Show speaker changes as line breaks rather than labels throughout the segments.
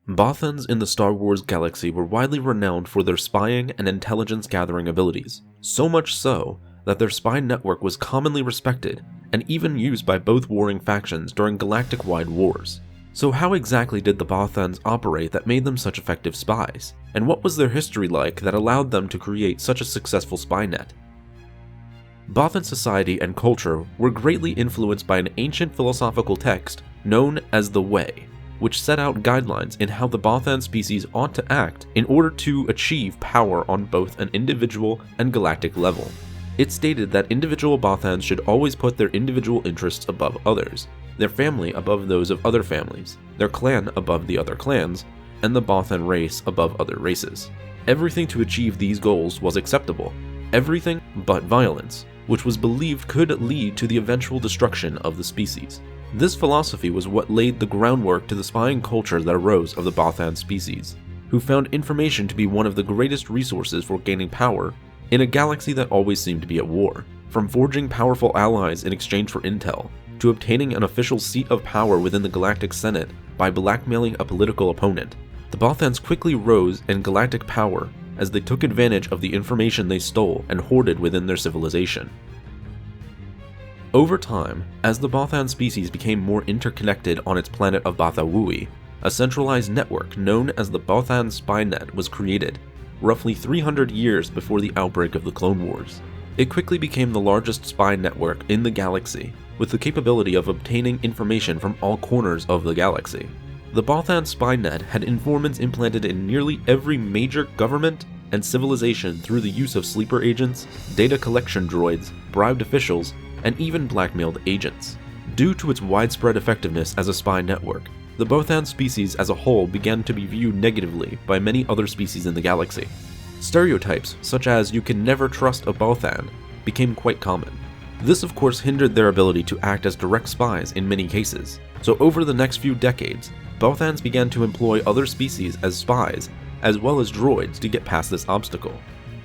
Bothans in the Star Wars galaxy were widely renowned for their spying and intelligence-gathering abilities, so much so that their spy network was commonly respected and even used by both warring factions during galactic-wide wars. So how exactly did the Bothans operate that made them such effective spies? And what was their history like that allowed them to create such a successful spy net? Bothan society and culture were greatly influenced by an ancient philosophical text known as the Way, which set out guidelines in how the Bothan species ought to act in order to achieve power on both an individual and galactic level. It stated that individual Bothans should always put their individual interests above others, their family above those of other families, their clan above the other clans, and the Bothan race above other races. Everything to achieve these goals was acceptable, everything but violence, which was believed could lead to the eventual destruction of the species. This philosophy was what laid the groundwork to the spying culture that arose of the Bothan species, who found information to be one of the greatest resources for gaining power in a galaxy that always seemed to be at war. From forging powerful allies in exchange for intel, to obtaining an official seat of power within the Galactic Senate by blackmailing a political opponent, the Bothans quickly rose in galactic power as they took advantage of the information they stole and hoarded within their civilization. Over time, as the Bothan species became more interconnected on its planet of Bothawui, a centralized network known as the Bothan Spy Net was created, roughly 300 years before the outbreak of the Clone Wars. It quickly became the largest spy network in the galaxy, with the capability of obtaining information from all corners of the galaxy. The Bothan Spy Net had informants implanted in nearly every major government and civilization through the use of sleeper agents, data collection droids, bribed officials, and even blackmailed agents. Due to its widespread effectiveness as a spy network, the Bothan species as a whole began to be viewed negatively by many other species in the galaxy. Stereotypes, such as "you can never trust a Bothan," became quite common. This of course hindered their ability to act as direct spies in many cases, so over the next few decades, Bothans began to employ other species as spies, as well as droids to get past this obstacle.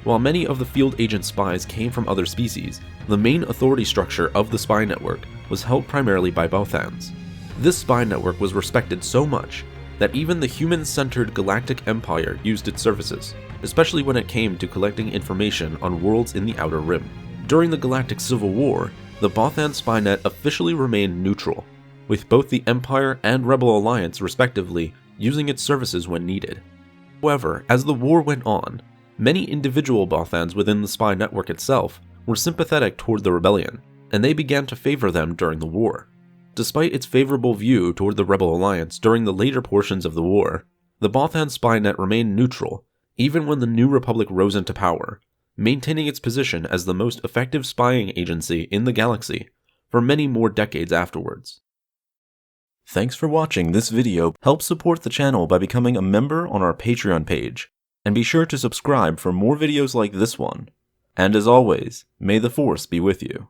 While many of the field agent spies came from other species, the main authority structure of the spy network was held primarily by Bothans. This spy network was respected so much that even the human-centered Galactic Empire used its services, especially when it came to collecting information on worlds in the Outer Rim. During the Galactic Civil War, the Bothan spy net officially remained neutral, with both the Empire and Rebel Alliance respectively using its services when needed. However, as the war went on, many individual Bothans within the spy network itself were sympathetic toward the rebellion, and they began to favor them during the war. Despite its favorable view toward the Rebel Alliance during the later portions of the war, the Bothan spy net remained neutral even when the New Republic rose into power, maintaining its position as the most effective spying agency in the galaxy for many more decades afterwards. Thanks for watching this video. Help support the channel by becoming a member on our Patreon page, and be sure to subscribe for more videos like this one. And as always, may the Force be with you.